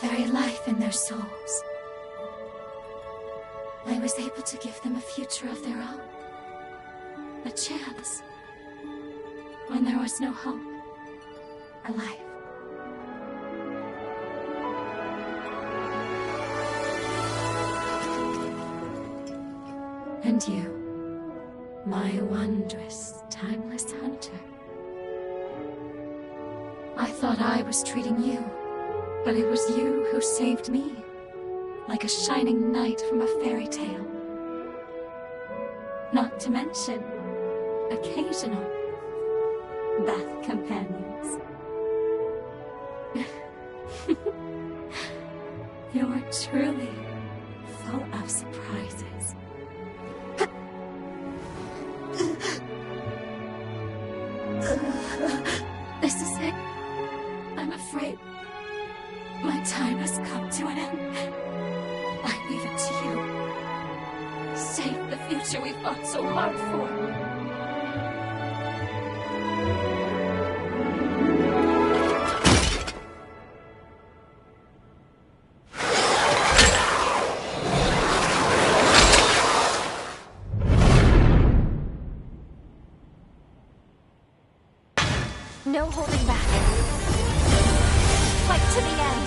very life in their souls. I was able to give them a future of their own. A chance. When there was no hope. A life. And you, my wondrous, timeless hunter. I thought I was treating you, but it was you who saved me, like a shining knight from a fairy tale. Not to mention, occasional Beth companions. You're truly full of surprises. This is it. I'm afraid my time has come to an end. I leave it to you. Save the future we fought so hard for. No holding back. Fight to the end.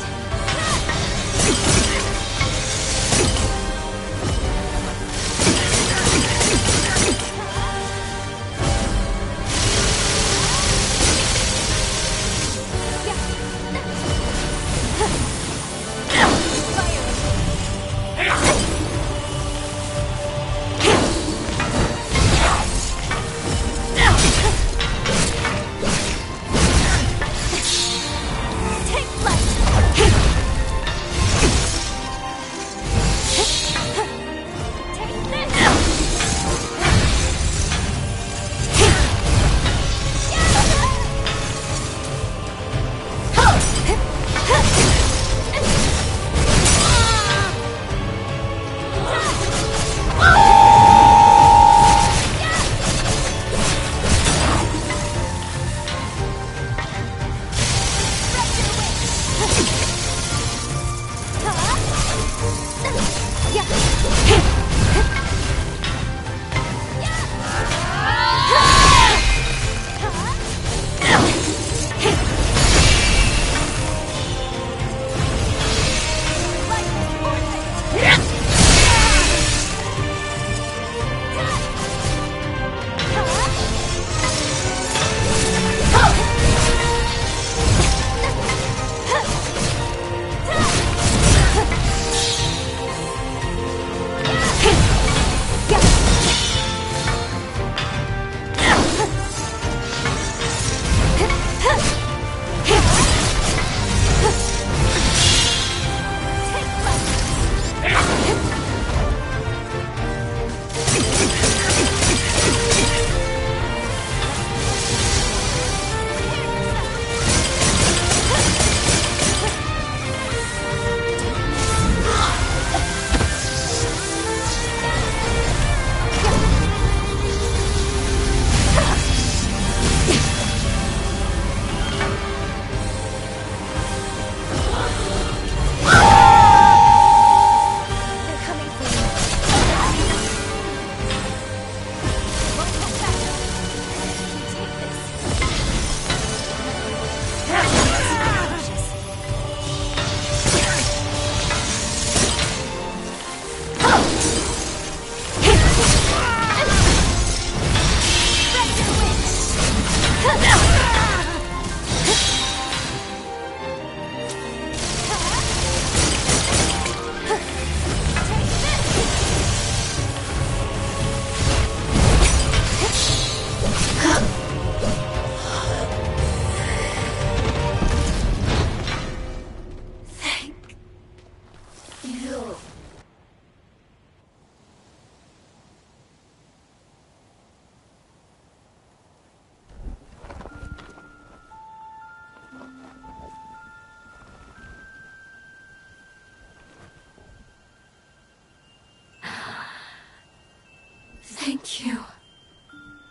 Thank you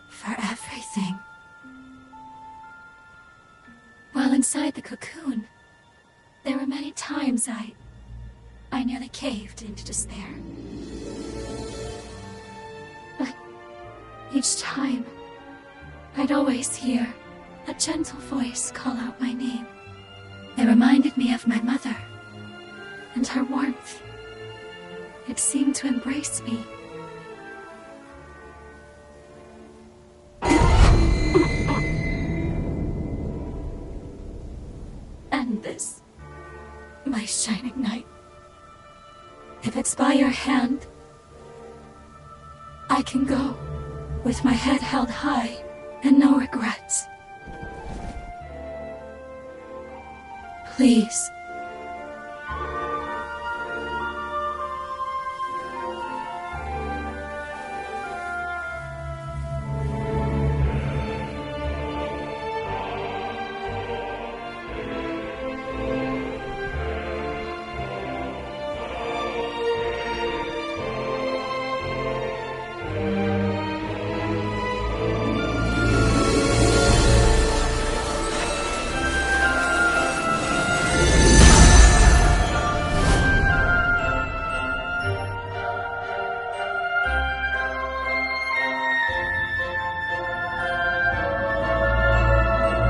for everything. While inside the cocoon, there were many times I caved into despair. But each time, I'd always hear a gentle voice call out my name. It reminded me of my mother and her warmth. It seemed to embrace me. And this, my shining knight. If it's by your hand, I can go with my head held high and no regrets. Please.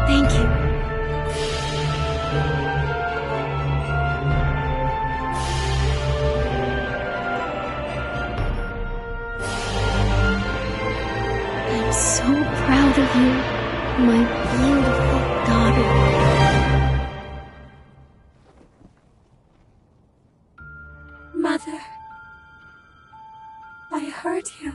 Thank you. I'm so proud of you, my beautiful daughter. Mother, I heard you.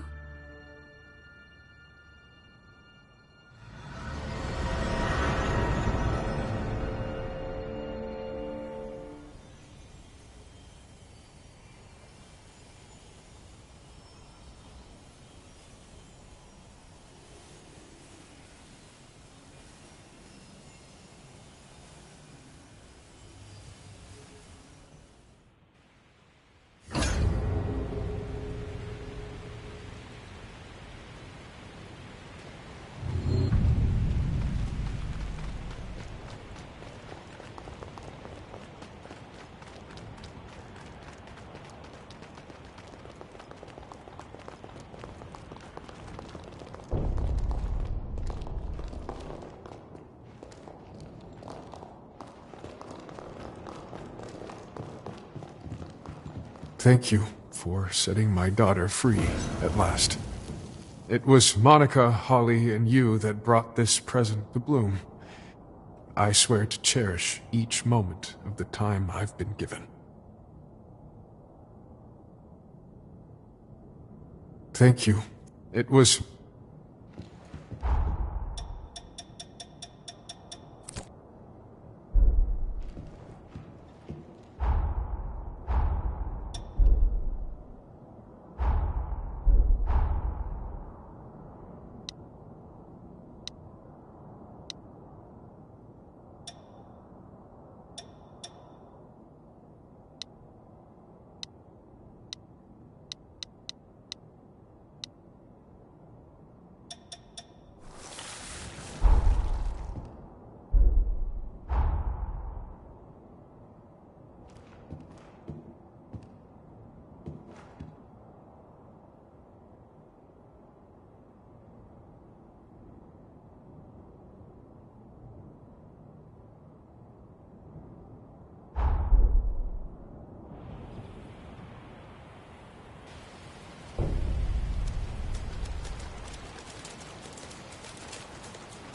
Thank you for setting my daughter free at last. It was Monica, Holly, and you that brought this present to bloom. I swear to cherish each moment of the time I've been given. Thank you. It was...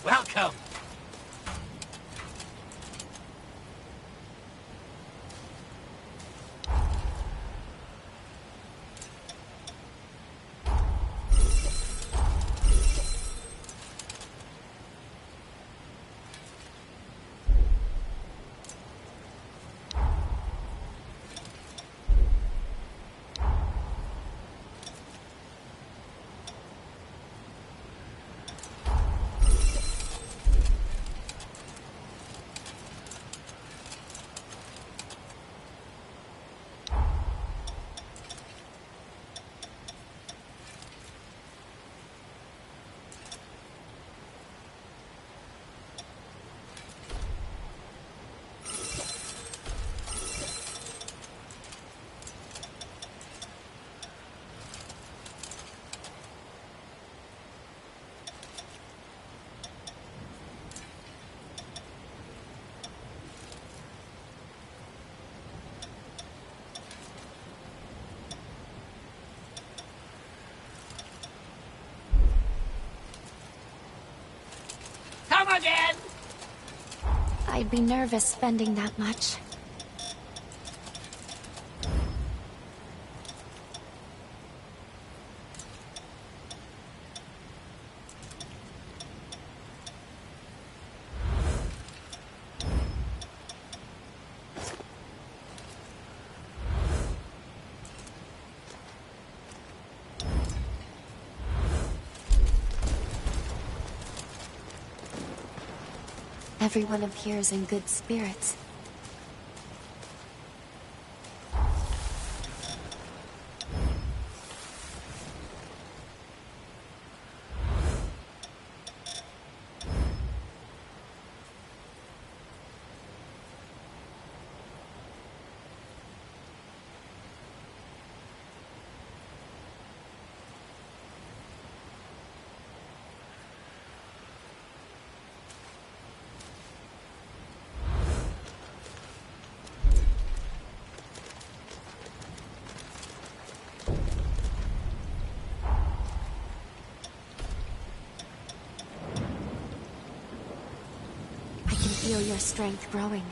Welcome! I'd be nervous spending that much. Everyone appears in good spirits. Feel your strength growing.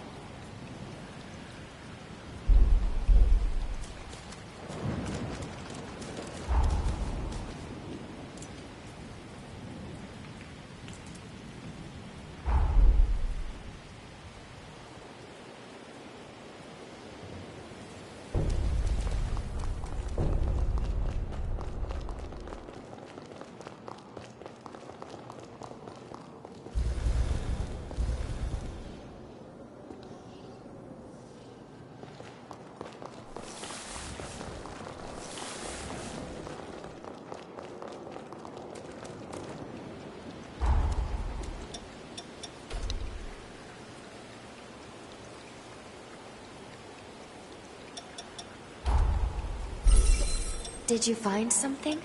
Did you find something?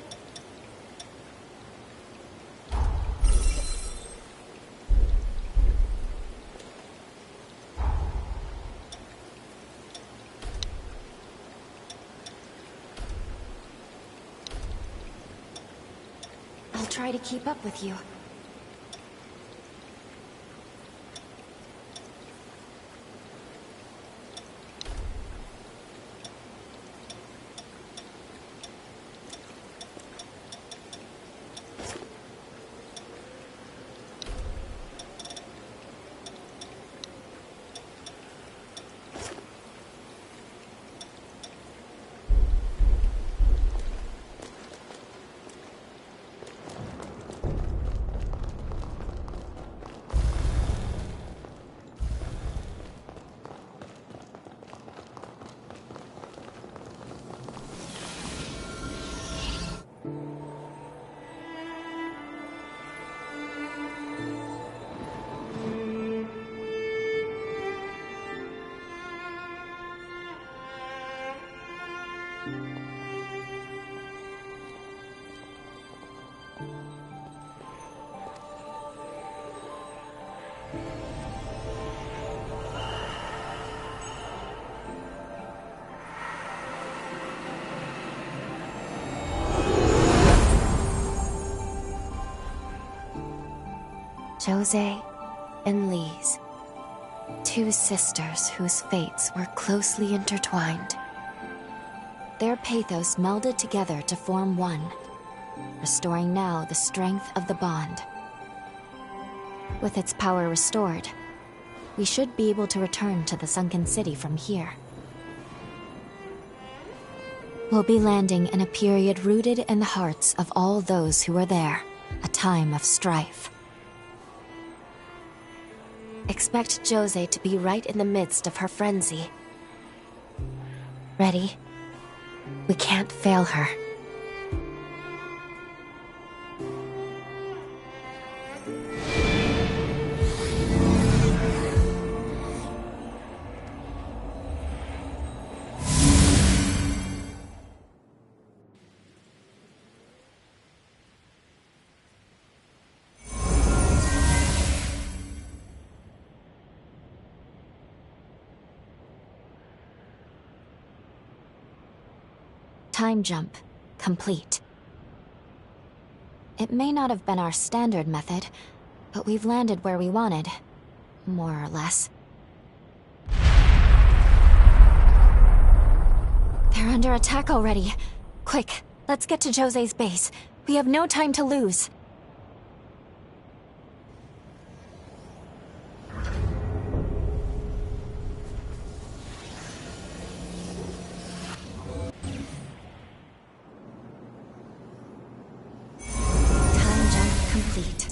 I'll try to keep up with you. Jose and Lise, two sisters whose fates were closely intertwined. Their pathos melded together to form one, restoring now the strength of the bond. With its power restored, we should be able to return to the sunken city from here. We'll be landing in a period rooted in the hearts of all those who were there, a time of strife. Expect Jose to be right in the midst of her frenzy. Ready? We can't fail her. Time jump complete. It may not have been our standard method, but we've landed where we wanted, more or less. their attack already. Quick, let's get to Jose's base. We have no time to lose. Time jump complete.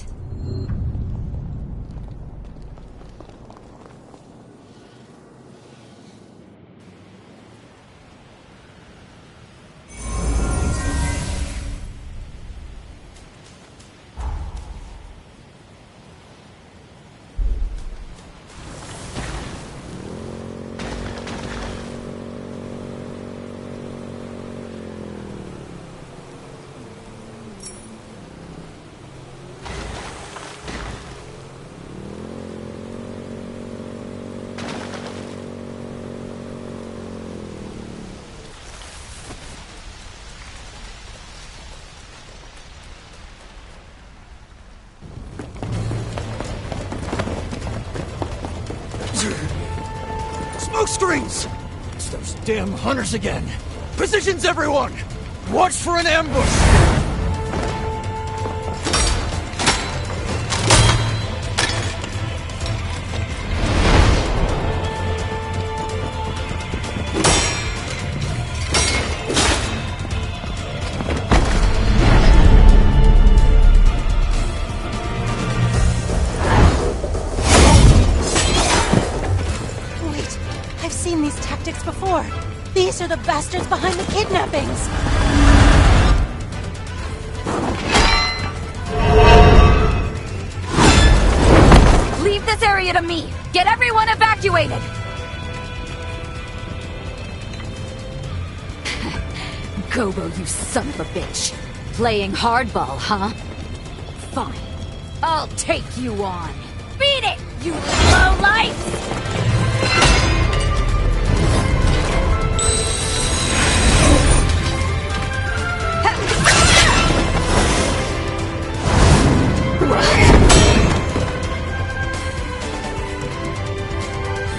Smoke screens! It's those damn hunters again. Positions, everyone! Watch for an ambush! Wait, I've seen these tactics before. These are the bastards behind the kidnappings. Leave this area to me! Get everyone evacuated! Gobo, you son of a bitch. Playing hardball, huh? Fine. I'll take you on. Beat it, you lowlife!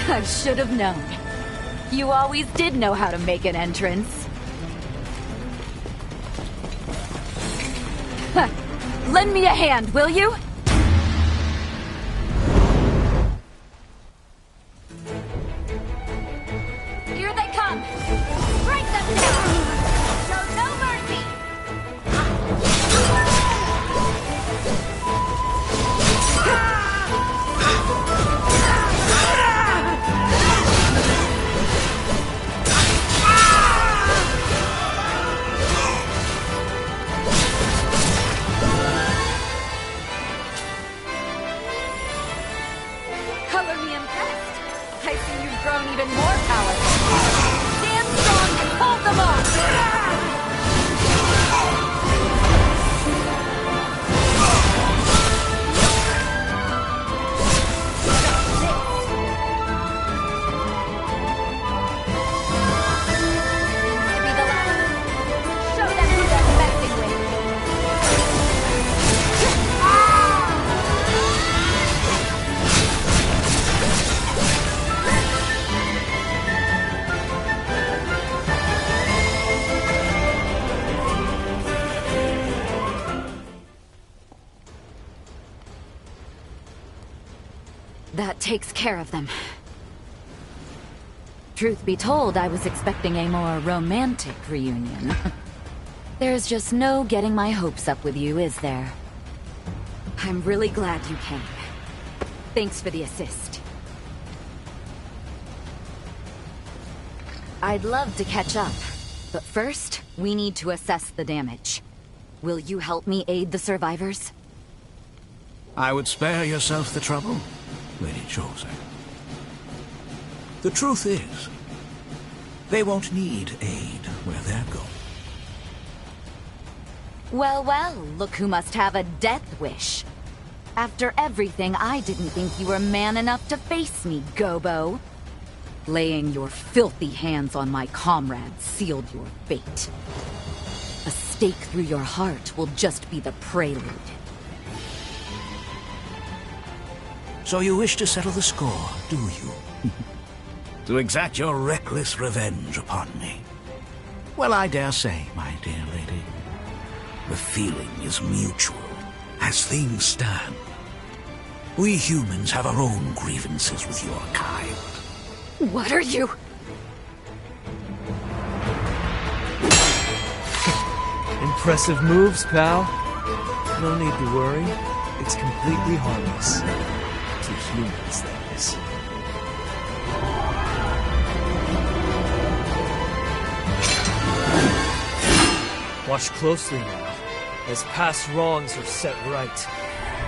I should have known. You always did know how to make an entrance. Huh. Lend me a hand, will you? Here they come! Break them down! Show no mercy! Color me impressed. I see you've grown even more powerful. Stand strong and hold them off! Be the last. Show them who they're messing with. That takes care of them. Truth be told, I was expecting a more romantic reunion. There's just no getting my hopes up with you, is there? I'm really glad you came. Thanks for the assist. I'd love to catch up, but first, we need to assess the damage. Will you help me aid the survivors? I would spare yourself the trouble, Lady Jose. The truth is, they won't need aid where they're going. Well, well, look who must have a death wish. After everything, I didn't think you were man enough to face me, Gobo. Laying your filthy hands on my comrades sealed your fate. A stake through your heart will just be the prelude. So you wish to settle the score, do you? To exact your reckless revenge upon me? Well, I dare say, my dear lady, the feeling is mutual. As things stand, we humans have our own grievances with your kind. What are you? Impressive moves, pal. No need to worry. It's completely harmless. To humans, that is. Watch closely now, as past wrongs are set right.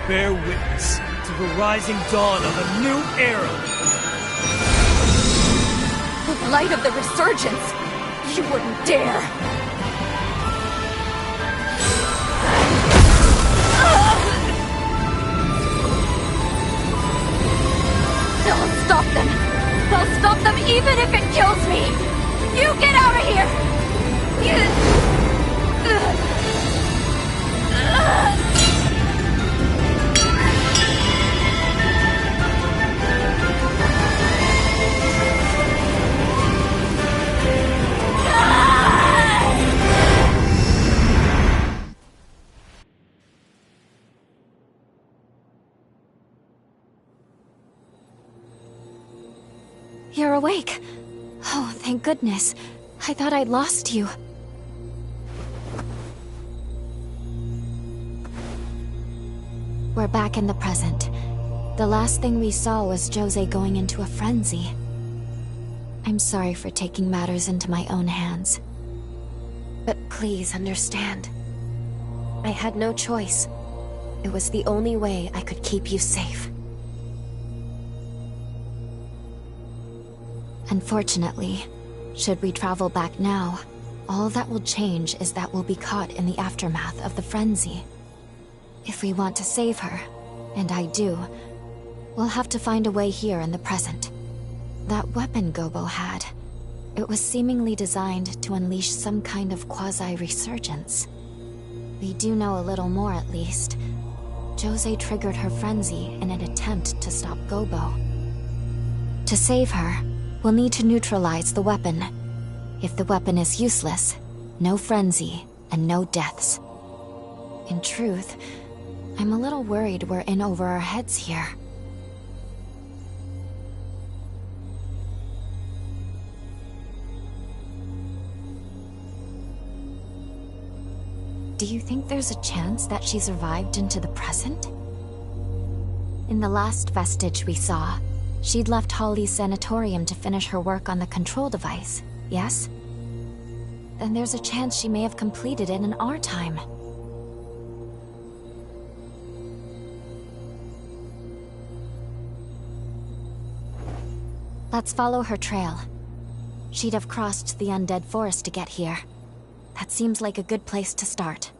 Bear witness to the rising dawn of a new era! The light of the resurgence! You wouldn't dare! I'll stop them! I'll stop them even if it kills me! You get out of here! You're awake. Oh, thank goodness. I thought I'd lost you. We're back in the present. The last thing we saw was Jose going into a frenzy. I'm sorry for taking matters into my own hands. But please understand. I had no choice. It was the only way I could keep you safe. Unfortunately, should we travel back now, all that will change is that we'll be caught in the aftermath of the frenzy. If we want to save her, and I do, we'll have to find a way here in the present. That weapon Gobo had, it was seemingly designed to unleash some kind of quasi-resurgence. We do know a little more at least. Jose triggered her frenzy in an attempt to stop Gobo. To save her, we'll need to neutralize the weapon. If the weapon is useless, no frenzy and no deaths. In truth, I'm a little worried we're in over our heads here. Do you think there's a chance that she survived into the present? In the last vestige we saw, she'd left Holly's sanatorium to finish her work on the control device, yes? Then there's a chance she may have completed it in our time. Let's follow her trail. She'd have crossed the undead forest to get here. That seems like a good place to start.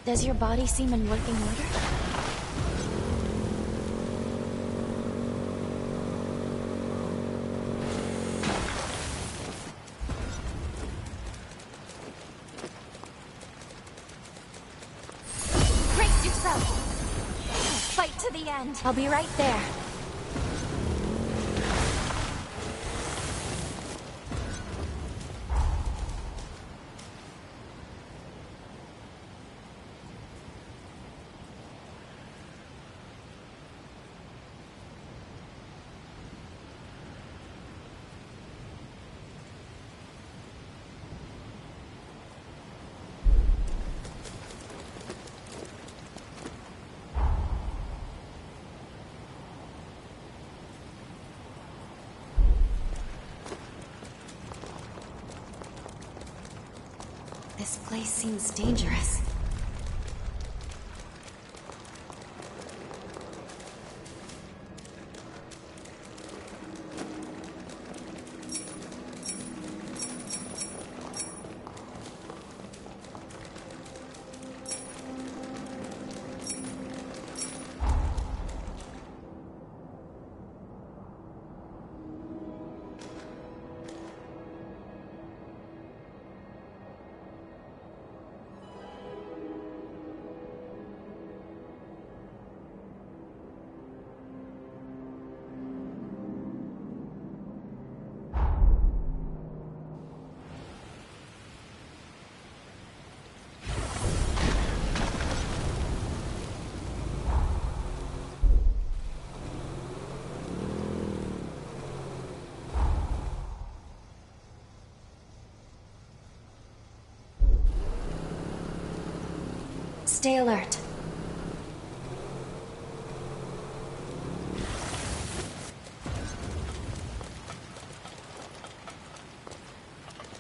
Does your body seem in working order? Brace yourself! Fight to the end! I'll be right there. This place seems dangerous. Stay alert.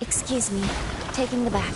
Excuse me, taking the back.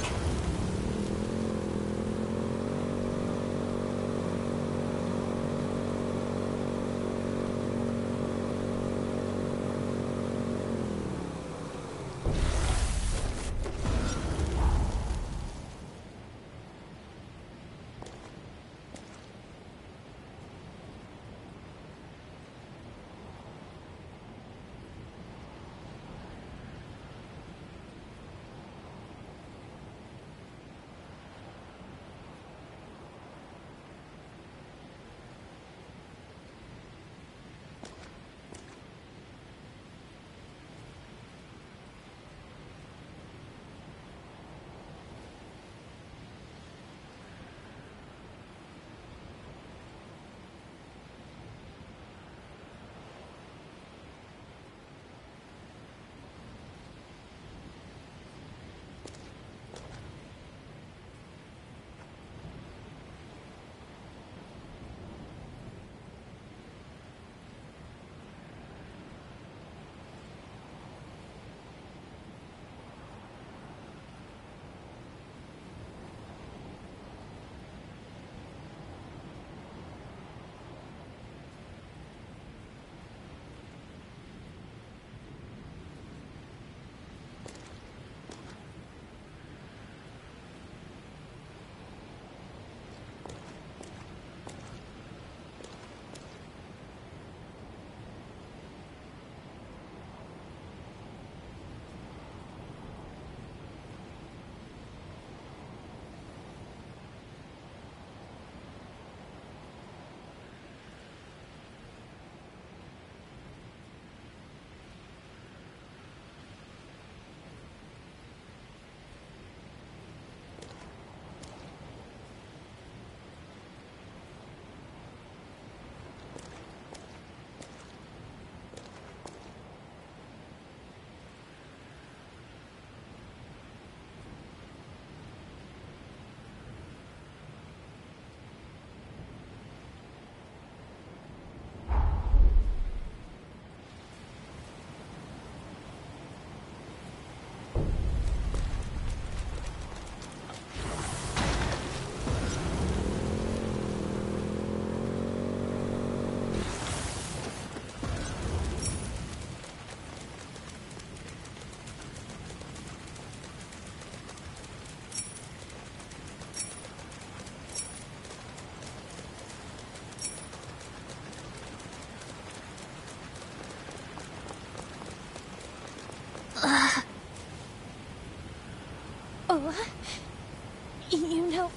You know,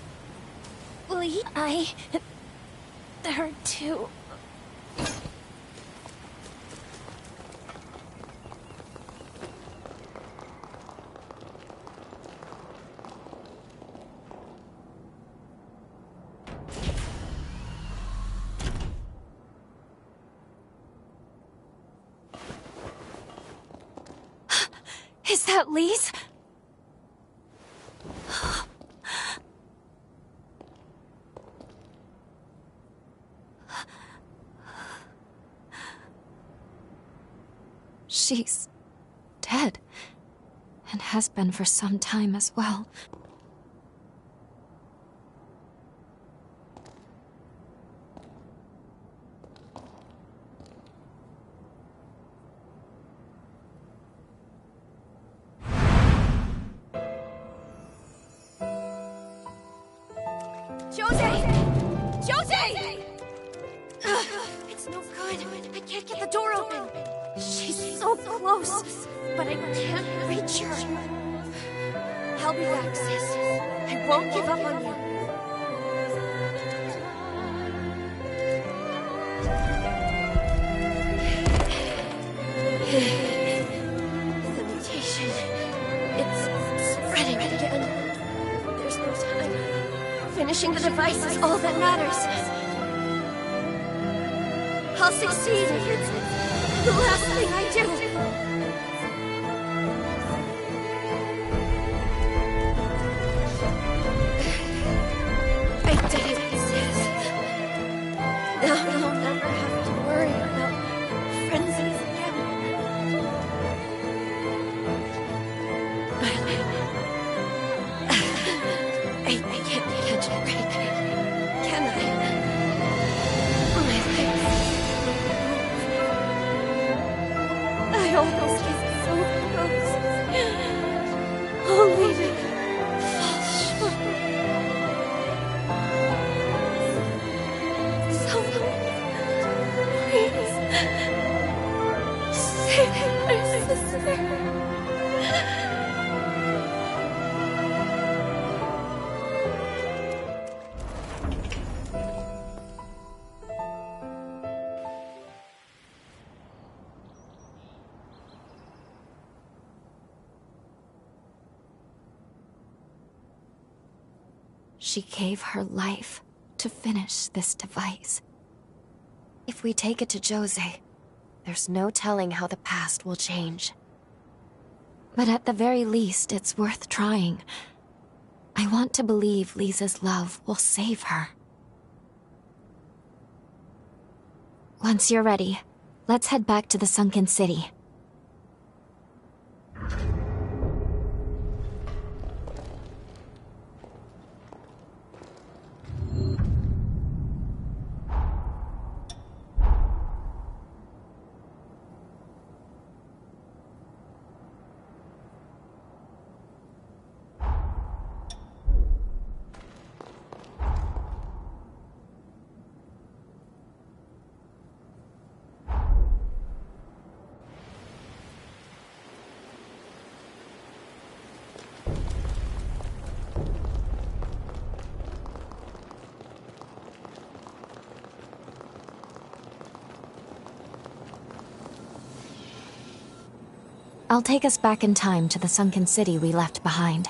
Lee, her too. Is that Lee's? She's dead, and has been for some time as well. It's no good. I can't get the door open. She's so close, but I can't reach her. I'll be back, sis. I won't give up on you. The mutation. It's spreading again. There's no time. Finishing the device is all that matters. I'll succeed. It's the last thing I do. I did it, sis. Now I'll never have to worry about frenzies again. I can't catch a break, can I? I almost get so close, only to fall short. Someone, please, save my sister. She gave her life to finish this device. If we take it to Jose, there's no telling how the past will change. But at the very least, it's worth trying. I want to believe Lisa's love will save her. Once you're ready, let's head back to the sunken city. I'll take us back in time to the sunken city we left behind.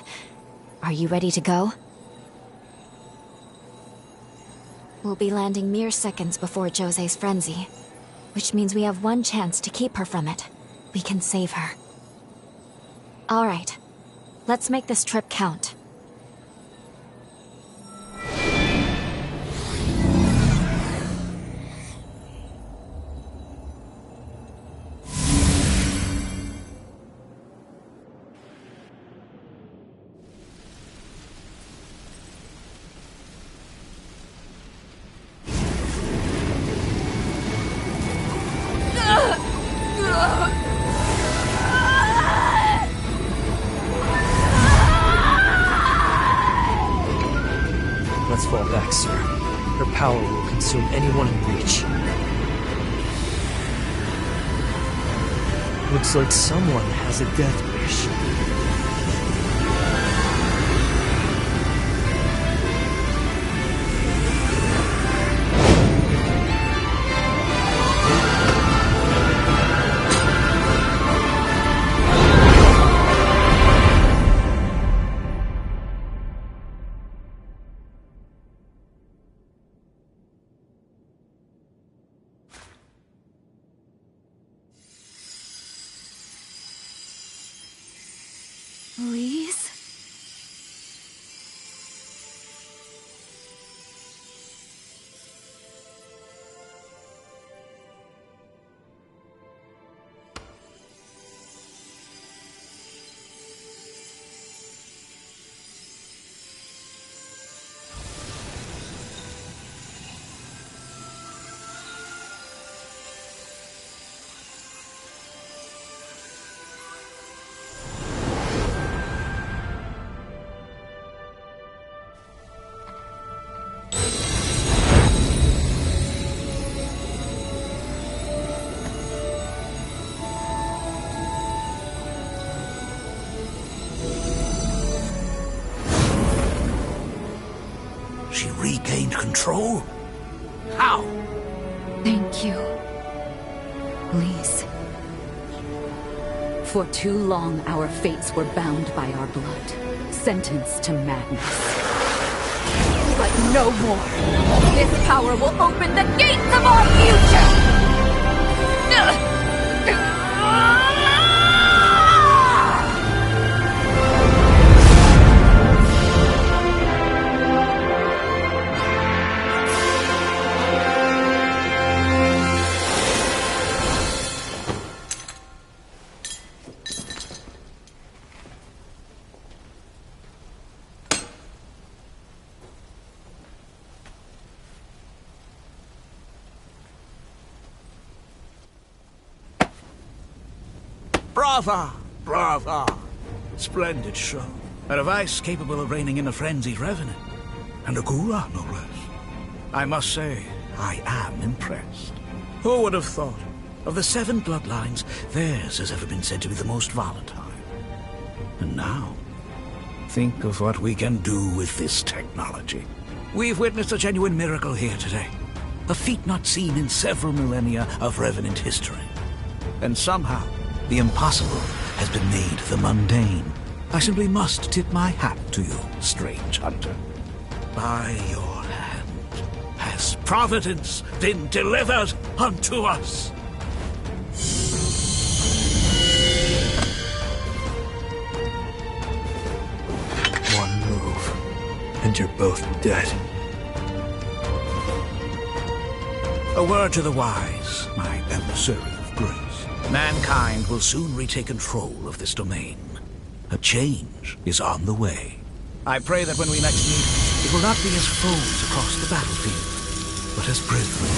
Are you ready to go? We'll be landing mere seconds before Jose's frenzy, which means we have one chance to keep her from it. We can save her. All right, let's make this trip count. Let's fall back, sir. Her power will consume anyone in reach. Looks like someone has a death wish. Please? She regained control? How? Thank you, Lise. For too long, our fates were bound by our blood, sentenced to madness. But no more. This power will open the gates of our future! Brava! Brava! Splendid show. A device capable of reining in a frenzied revenant. And a Gura, no less. I must say, I am impressed. Who would have thought? Of the 7 bloodlines, theirs has ever been said to be the most volatile. And now, think of what we can do with this technology. We've witnessed a genuine miracle here today. A feat not seen in several millennia of Revenant history. And somehow, the impossible has been made the mundane. I simply must tip my hat to you, strange hunter. By your hand has providence been delivered unto us. One move, and you're both dead. A word to the wise, my emissary of grace. Mankind will soon retake control of this domain. A change is on the way. I pray that when we next meet, it will not be as foes across the battlefield, but as brethren.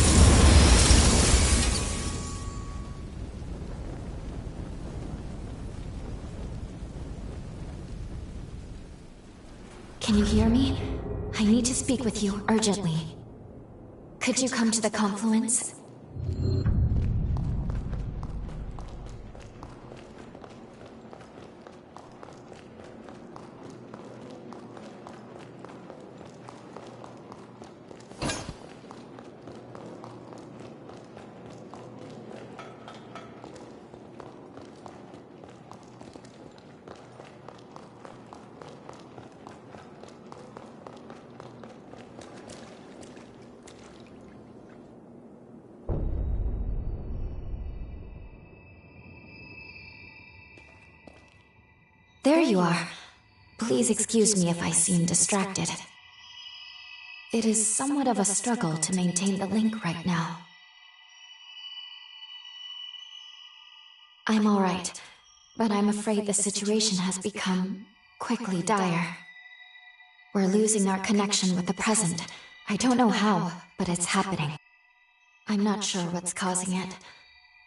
Can you hear me? I need to speak with you urgently. Could you come to the confluence? There you are. Please excuse me if I seem distracted. It is somewhat of a struggle to maintain the link right now. I'm all right, but I'm afraid the situation has become quickly dire. We're losing our connection with the present. I don't know how, but it's happening. I'm not sure what's causing it.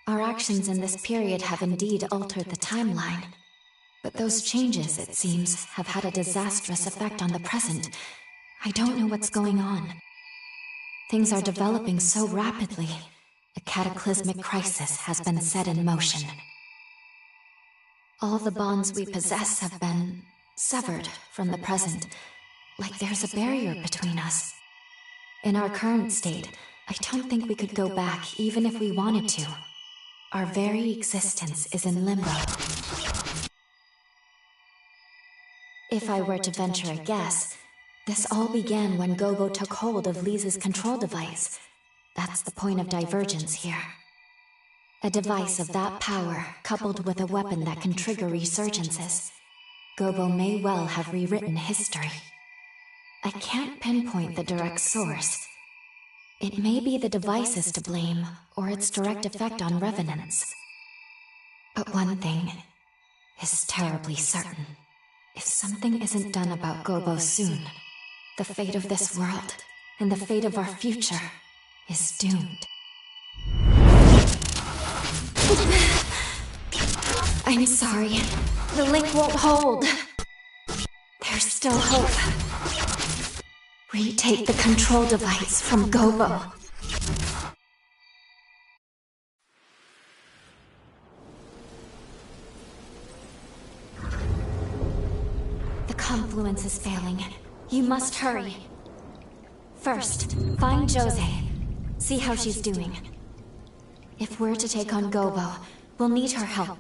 Our actions in this period have indeed altered the timeline. But those changes, it seems, have had a disastrous effect on the present. I don't know what's going on. Things are developing so rapidly. A cataclysmic crisis has been set in motion. All the bonds we possess have been severed from the present, like there's a barrier between us. In our current state, I don't think we could go back even if we wanted to. Our very existence is in limbo. If I were to venture a guess, this all began when Gogo took hold of Lisa's control device. That's the point of divergence here. A device of that power, coupled with a weapon that can trigger resurgences. Gobo may well have rewritten history. I can't pinpoint the direct source. It may be the devices to blame, or its direct effect on revenants. But one thing is terribly certain. If something isn't done about Gobo soon, the fate of this world, and the fate of our future, is doomed. I'm sorry. The link won't hold. There's still hope. Retake the control device from Gobo. The confluence is failing. You must hurry. First, find Jose. See how she's doing. If we're to take on Gobo, we'll need her help.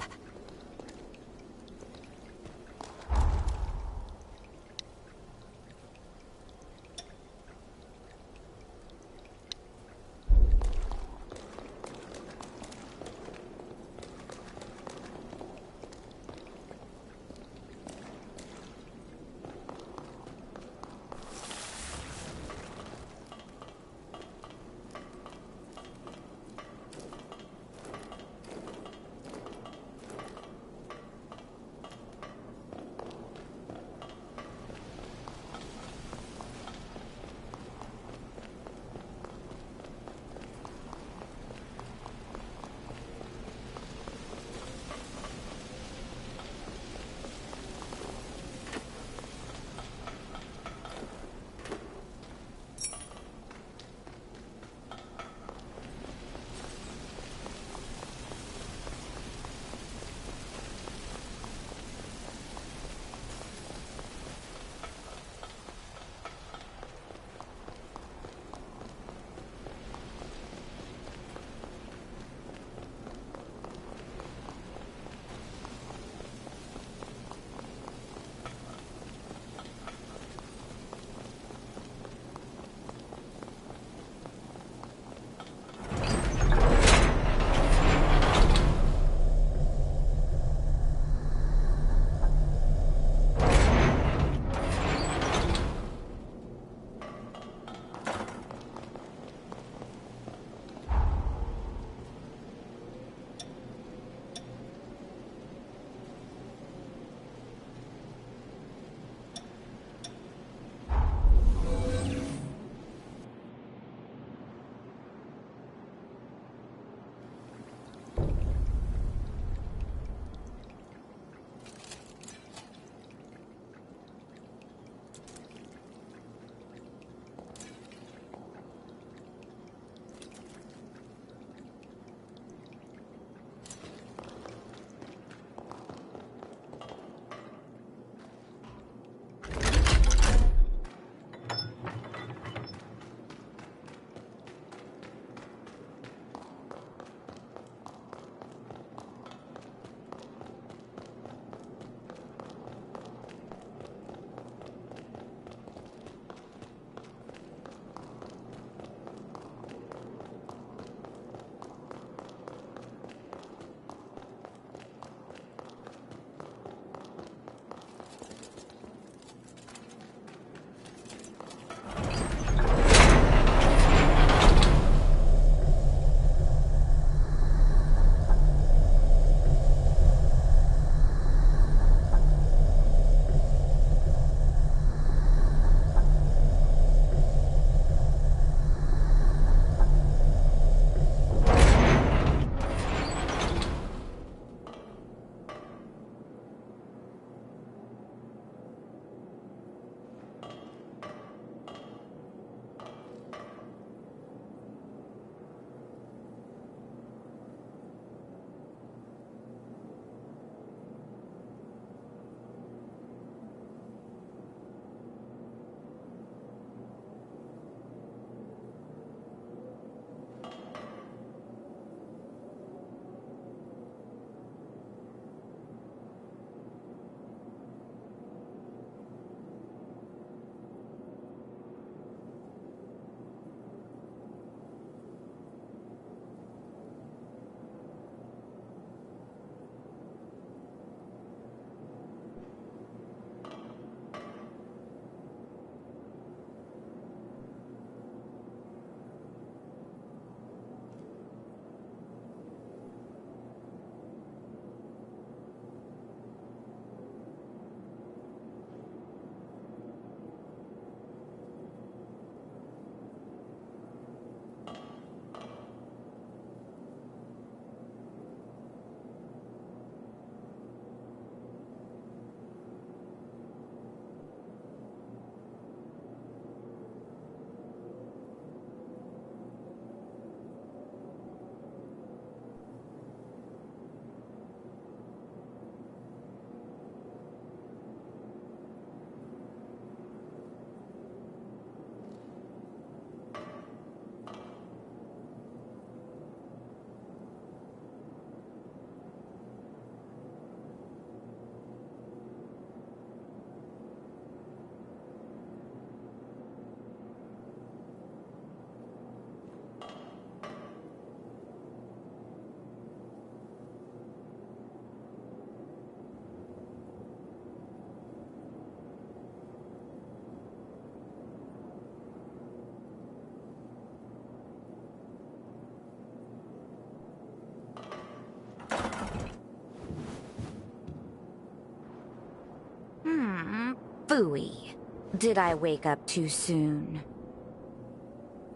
Phooey. Did I wake up too soon?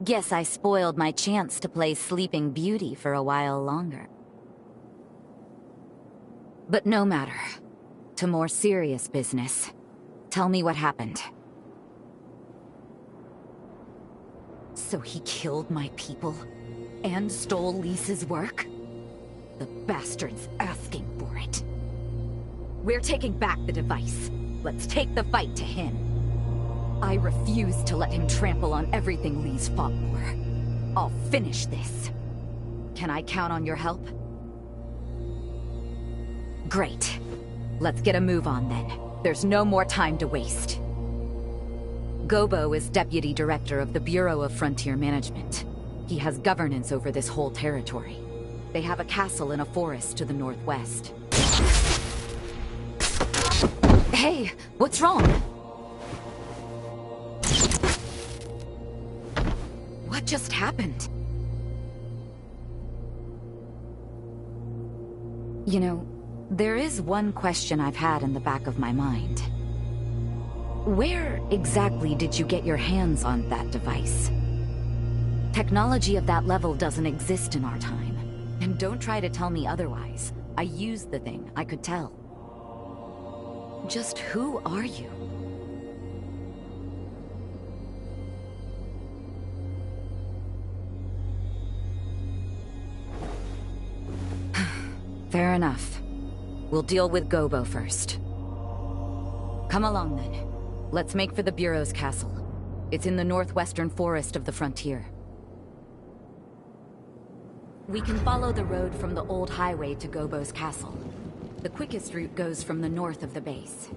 Guess I spoiled my chance to play Sleeping Beauty for a while longer. But no matter. To more serious business. Tell me what happened. So he killed my people? And stole Lisa's work? The bastard's asking for it. We're taking back the device. Let's take the fight to him. I refuse to let him trample on everything Lee's fought for. I'll finish this. Can I count on your help? Great. Let's get a move on then. There's no more time to waste. Gobo is Deputy Director of the Bureau of Frontier Management. He has governance over this whole territory. They have a castle in a forest to the northwest. Hey, what's wrong? What just happened? You know, there is one question I've had in the back of my mind. Where exactly did you get your hands on that device? Technology of that level doesn't exist in our time. And don't try to tell me otherwise. I used the thing, I could tell. Just who are you? Fair enough. We'll deal with Gobo first. Come along then. Let's make for the Bureau's castle. It's in the northwestern forest of the frontier. We can follow the road from the old highway to Gobo's castle. The quickest route goes from the north of the base.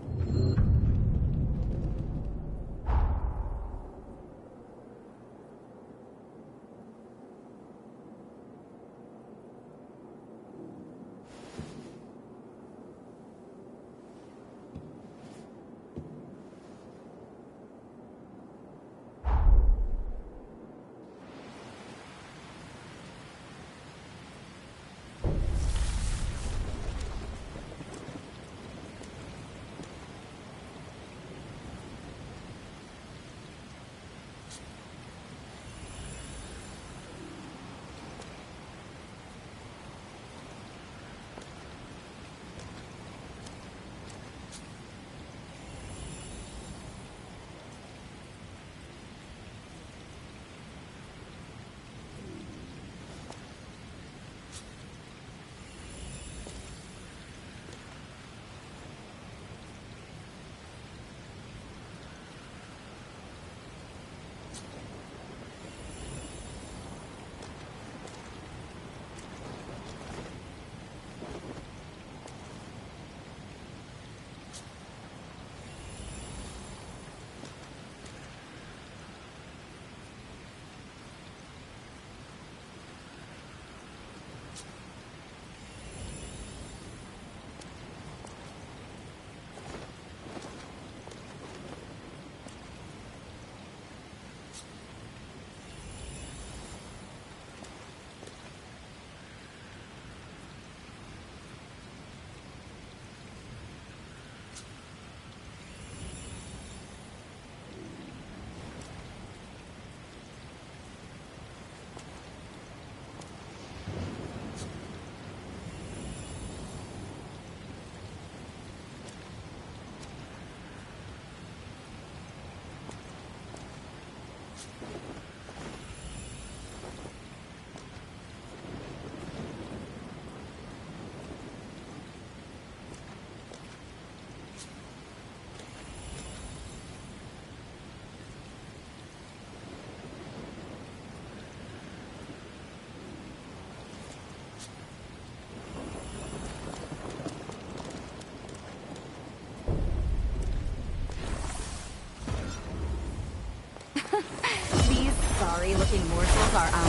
Sorry-looking morsels are our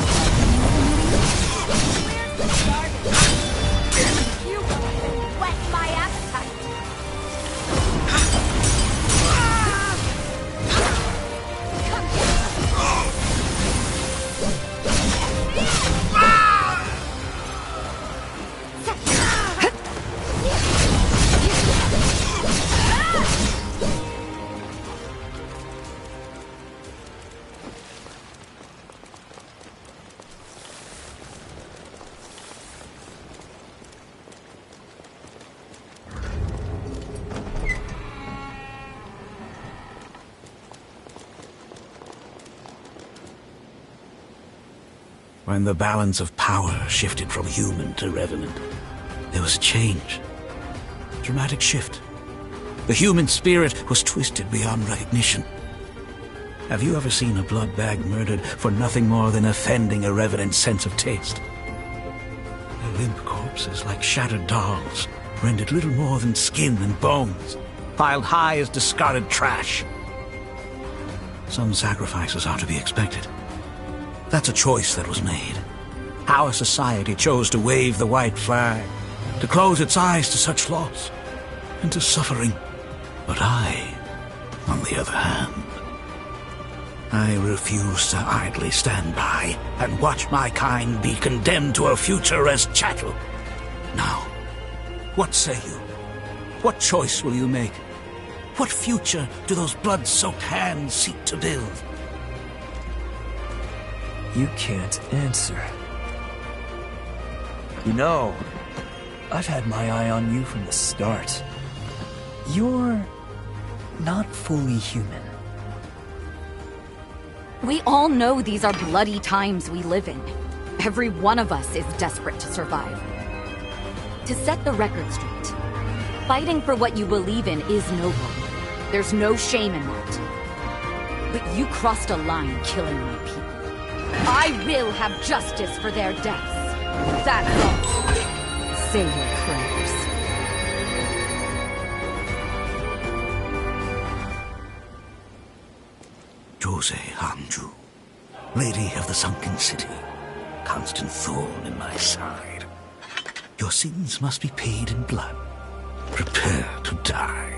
Where's the garbage? You whet my appetite. When the balance of power shifted from human to revenant, there was a change. A dramatic shift. The human spirit was twisted beyond recognition. Have you ever seen a blood bag murdered for nothing more than offending a revenant's sense of taste? Their limp corpses, like shattered dolls, rendered little more than skin and bones, piled high as discarded trash. Some sacrifices are to be expected. That's a choice that was made. Our society chose to wave the white flag, to close its eyes to such loss and to suffering. But I, on the other hand, I refuse to idly stand by and watch my kind be condemned to a future as chattel. Now, what say you? What choice will you make? What future do those blood-soaked hands seek to build? You can't answer. You know, I've had my eye on you from the start. You're not fully human. We all know these are bloody times we live in. Every one of us is desperate to survive. To set the record straight, fighting for what you believe in is noble. There's no shame in that. But you crossed a line killing my people. I will have justice for their deaths. That's all. Say your prayers. Jose Hanju, Lady of the Sunken City, constant thorn in my side. Your sins must be paid in blood. Prepare to die.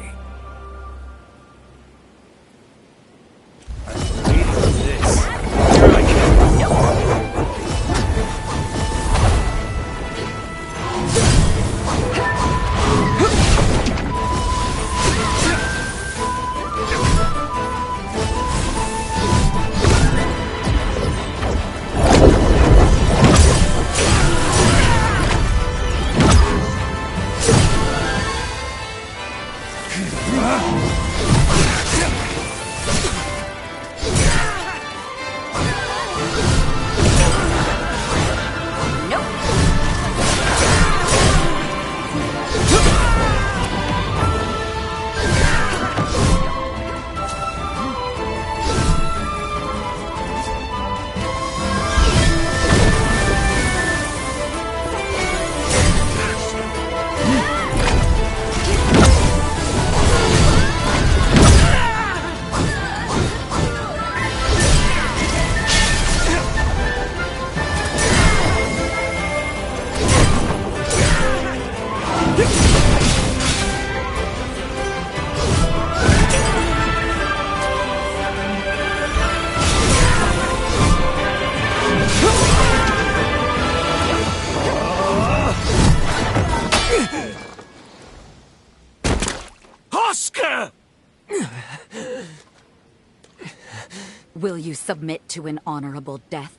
Will you submit to an honorable death?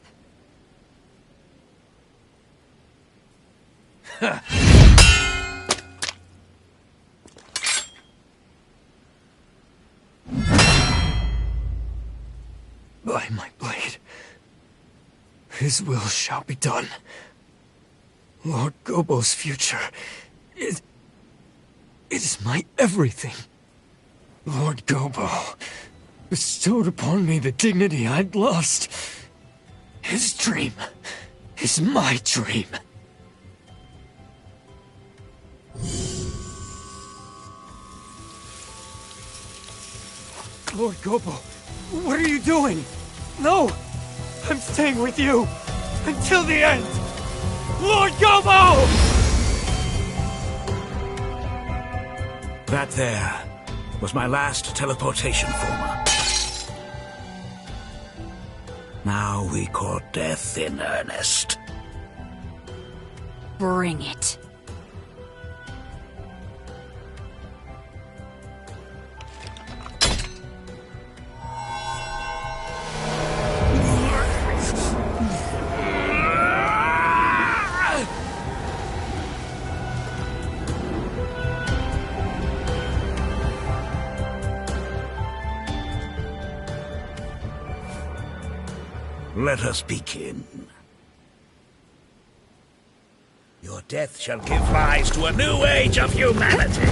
By my blade, his will shall be done. Lord Gobo's future is my everything. Lord Gobo bestowed upon me the dignity I'd lost. His dream is my dream. Lord Gobo, what are you doing? No! I'm staying with you! Until the end! Lord Gobo! That there was my last teleportation former. Now we court death in earnest. Bring it. Let us begin. death shall give rise to a new age of humanity.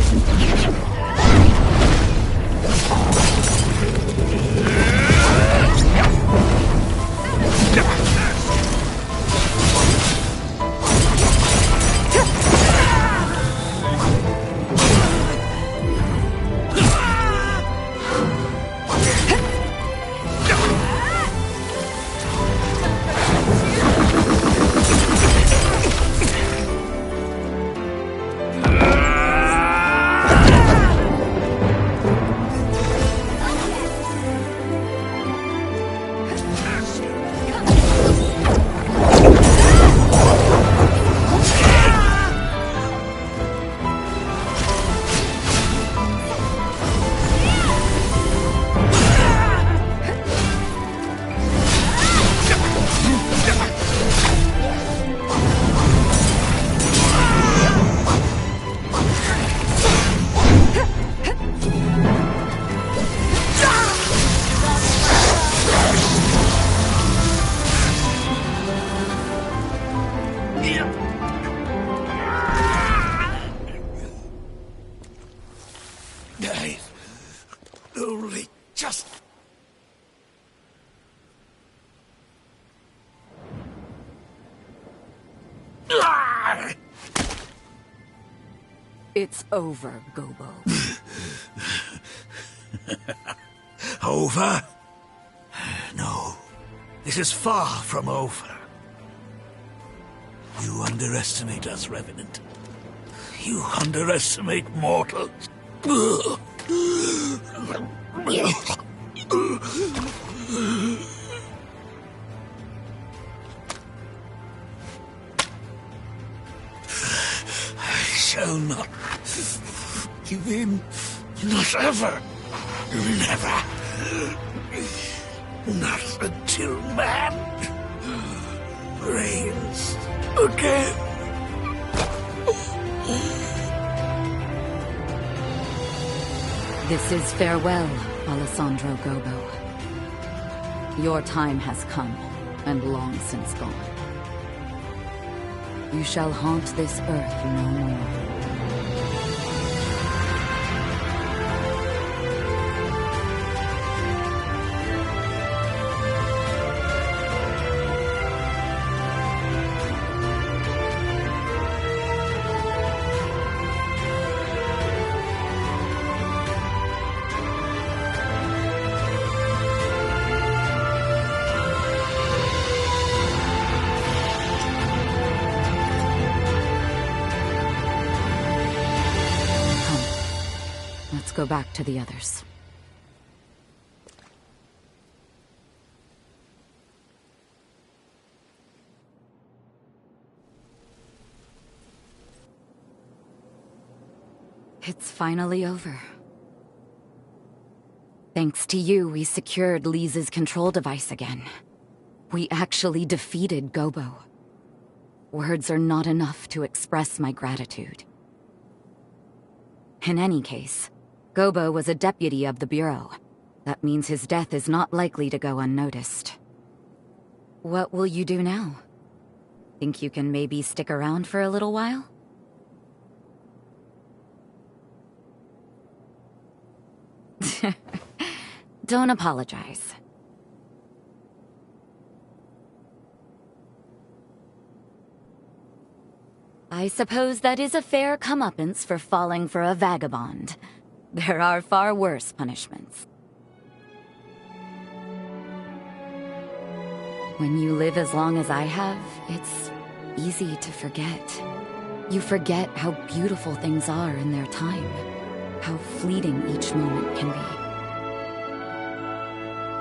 Only just... It's over, Gobo. Over? No. This is far from over. You underestimate us, Revenant. You underestimate mortals. I shall not give in. Not ever. Never. Not until man reigns again. This is farewell, Alessandro Gobo. Your time has come, and long since gone. You shall haunt this earth no more. Let's go back to the others. It's finally over. Thanks to you, we secured Lisa's control device again. We actually defeated Gobo. Words are not enough to express my gratitude. In any case, Gobo was a deputy of the Bureau. That means his death is not likely to go unnoticed. What will you do now? Think you can maybe stick around for a little while? Don't apologize. I suppose that is a fair comeuppance for falling for a vagabond. There are far worse punishments. When you live as long as I have, it's easy to forget. You forget how beautiful things are in their time, how fleeting each moment can be.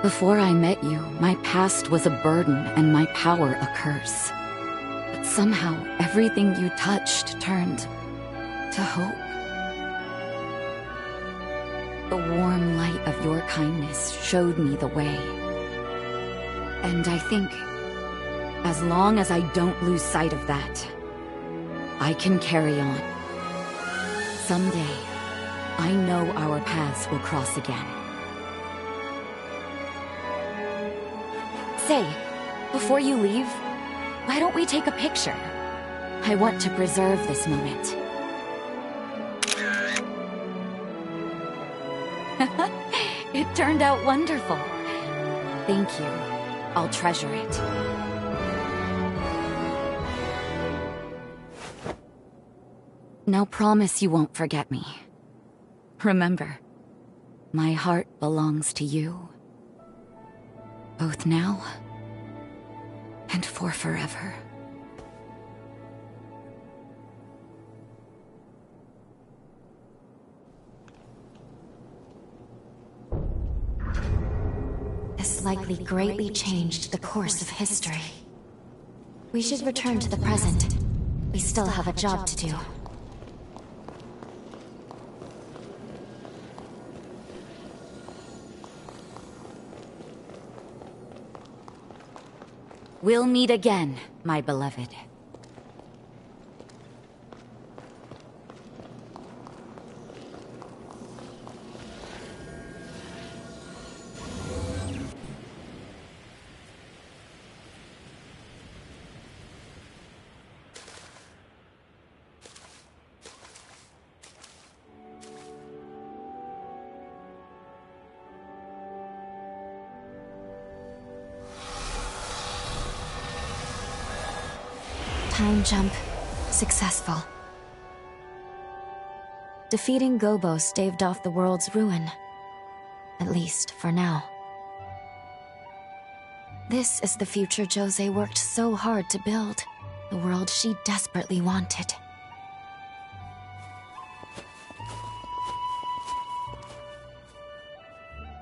Before I met you, my past was a burden and my power a curse. But somehow, everything you touched turned to hope. The warm light of your kindness showed me the way. And I think, as long as I don't lose sight of that, I can carry on. Someday, I know our paths will cross again. Say, before you leave, why don't we take a picture? I want to preserve this moment. It turned out wonderful. Thank you. I'll treasure it. Now promise you won't forget me. Remember, my heart belongs to you. Both now and for forever. This likely greatly changed the course of history. We should return to the present. We still have a job to do. We'll meet again, my beloved. Time jump. Successful. Defeating Gobo staved off the world's ruin. At least, for now. This is the future Jose worked so hard to build. The world she desperately wanted.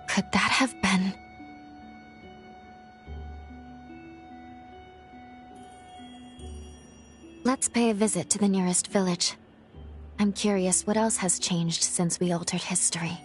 Could that have been... Let's pay a visit to the nearest village. I'm curious what else has changed since we altered history.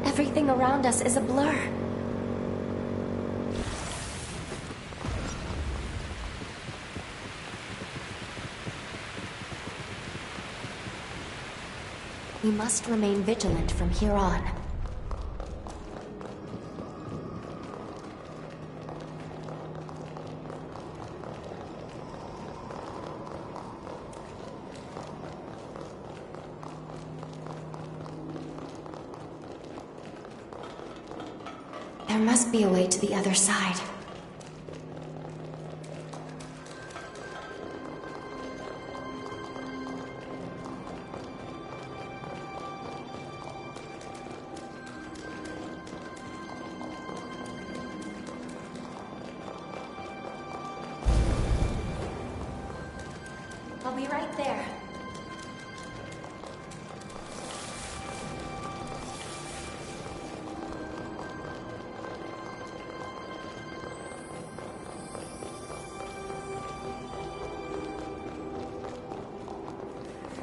Everything around us is a blur. We must remain vigilant from here on. There must be a way to the other side. I'll be right there.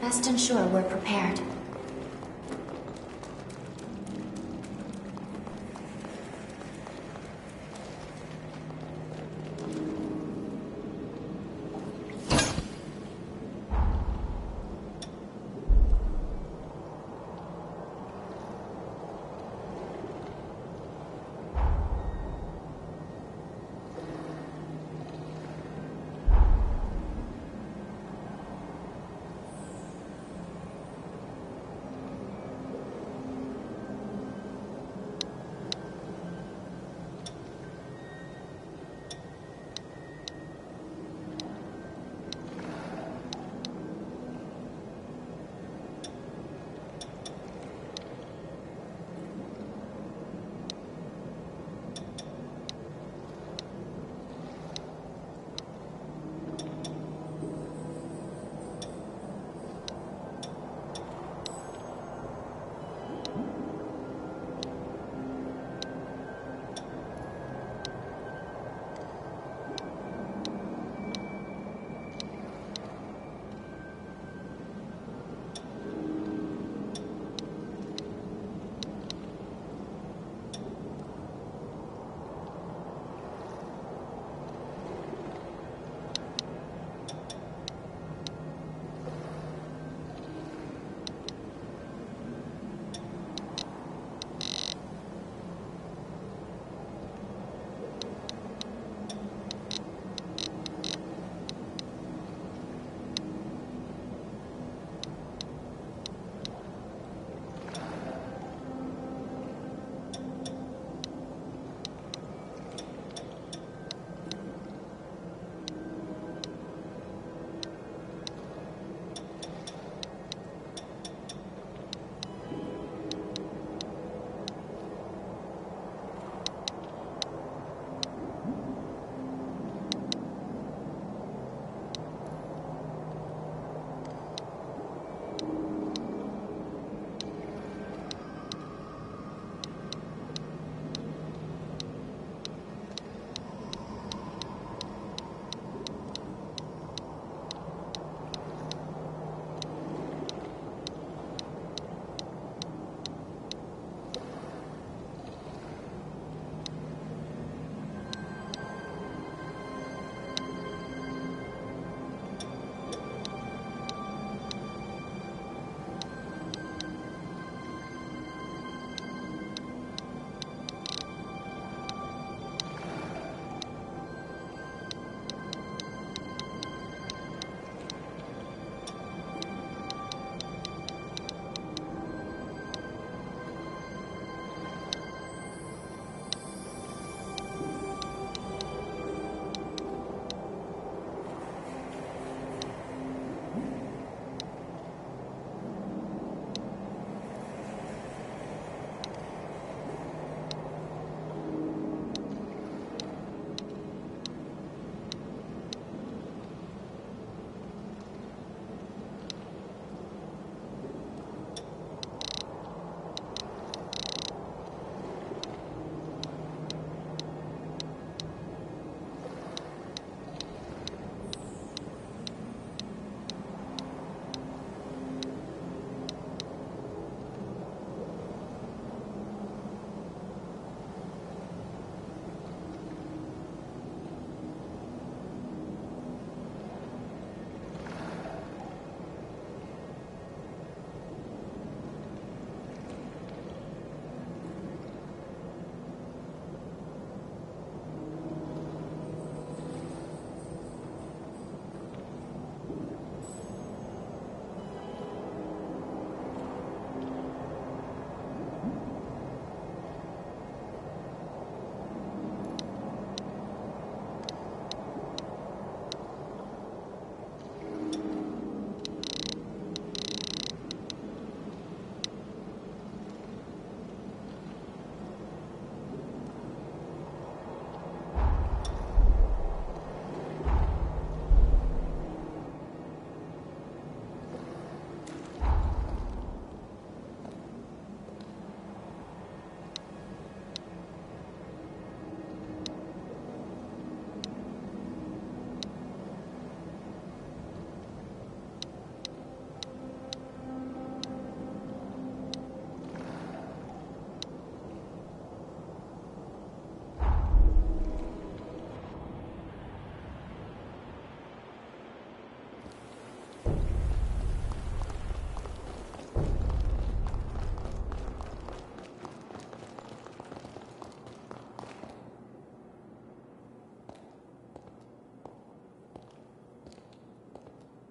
Best ensure we're prepared.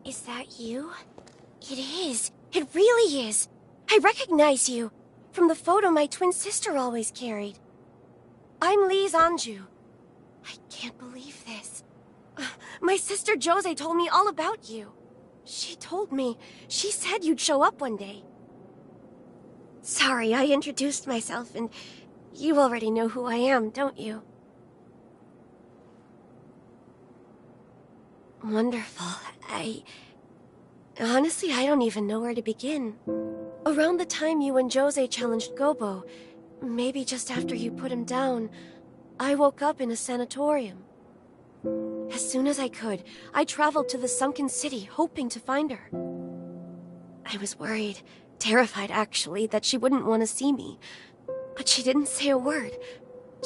Is that you? It is. It really is. I recognize you from the photo my twin sister always carried. I'm Lise Anju. I can't believe this. My sister Jose told me all about you. She said you'd show up one day. Sorry, I introduced myself, and you already know who I am, don't you? Wonderful. Honestly, I don't even know where to begin. Around the time you and Jose challenged Gobo, maybe just after you put him down, I woke up in a sanatorium. As soon as I could, I traveled to the sunken city, hoping to find her. I was worried, terrified actually, that she wouldn't want to see me. But she didn't say a word,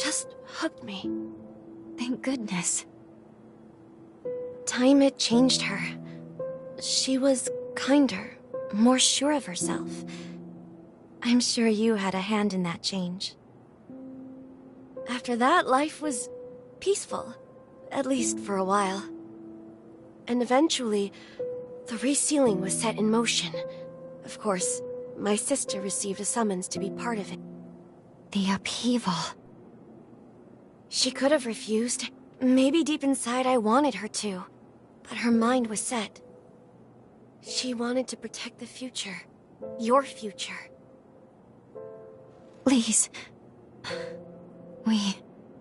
just hugged me. Thank goodness. Time had changed her. She was kinder, more sure of herself. I'm sure you had a hand in that change. After that, life was peaceful, at least for a while. And eventually, the resealing was set in motion. Of course, my sister received a summons to be part of it. The upheaval. She could have refused. Maybe deep inside I wanted her to. But her mind was set. She wanted to protect the future. Your future. Lise.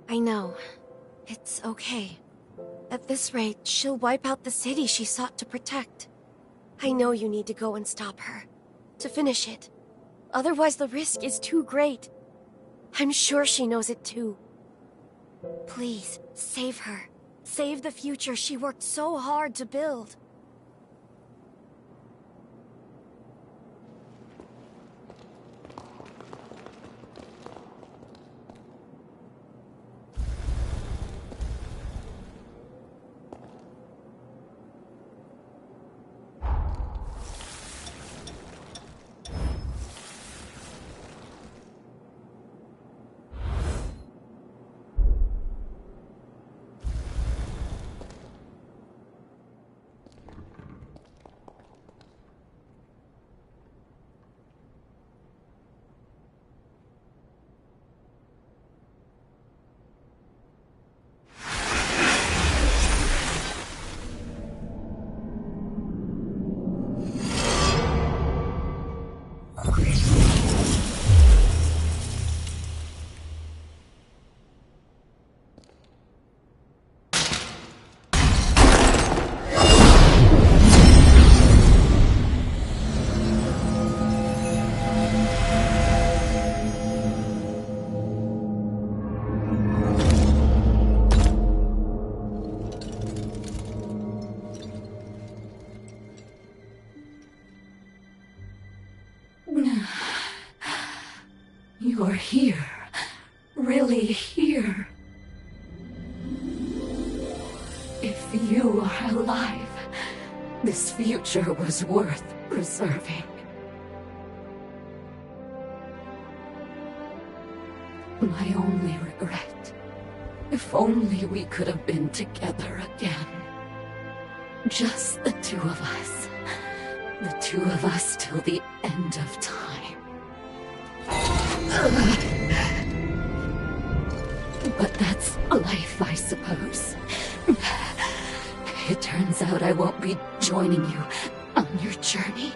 I know. It's okay. At this rate, she'll wipe out the city she sought to protect. I know you need to go and stop her. To finish it. Otherwise the risk is too great. I'm sure she knows it too. Please, save her. Save the future she worked so hard to build. You're here. Really here. If you are alive, this future was worth preserving. My only regret, if only we could have been together again. Just the two of us. The two of us till the end of time. But that's life, I suppose. It turns out I won't be joining you on your journey.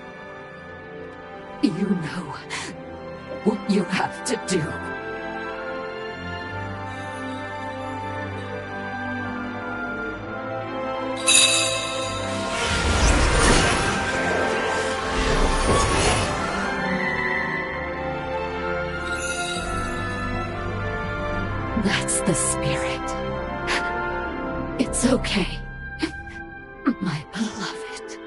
You know what you have to do. That's the spirit. It's okay, my beloved.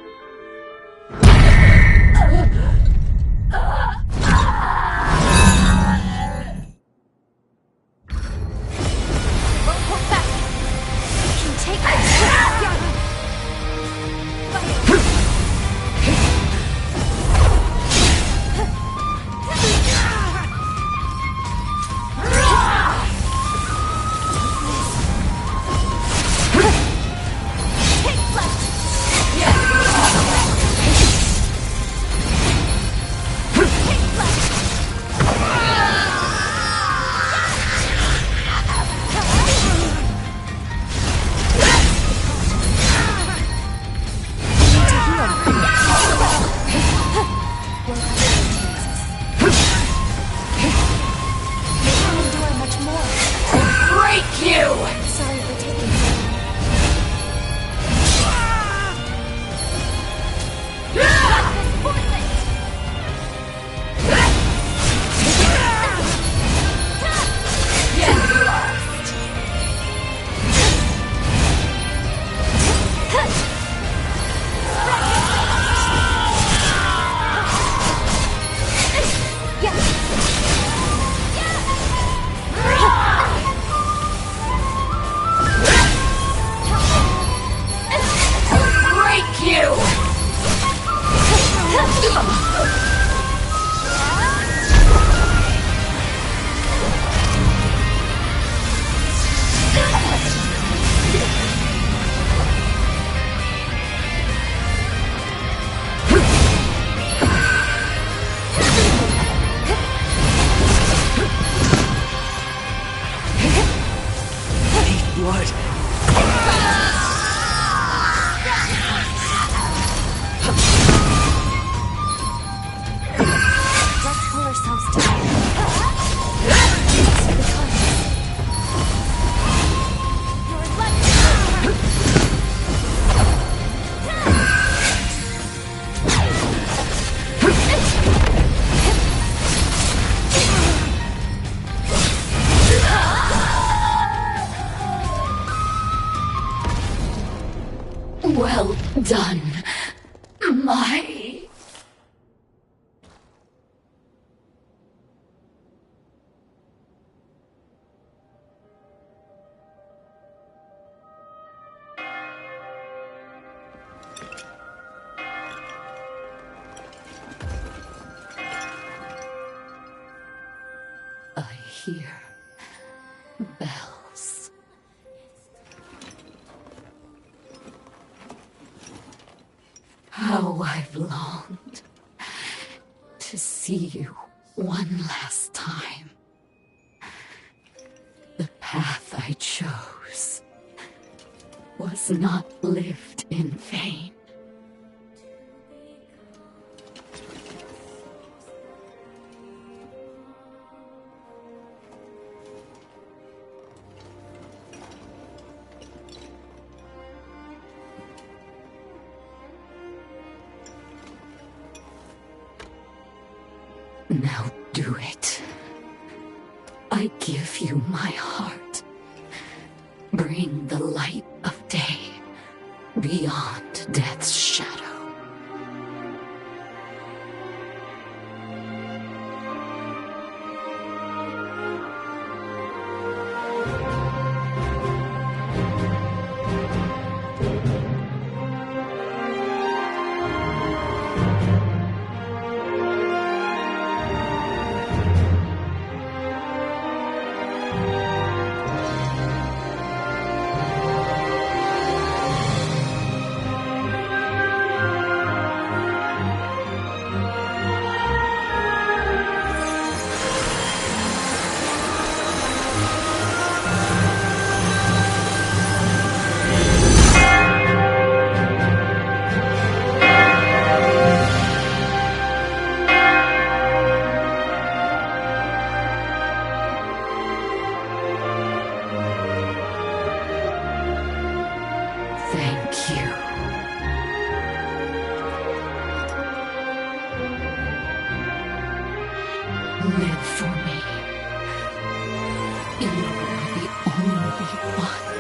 Hold back! You can take this! Blood. Let's pull ourselves together. Well done, my... I hear bells. How I've longed to see you one last time. The path I chose was not lived in vain. Now do it. I give you my heart. Bring the light of day beyond death's shadow. Thank you. Live for me. You are the only one I ever loved.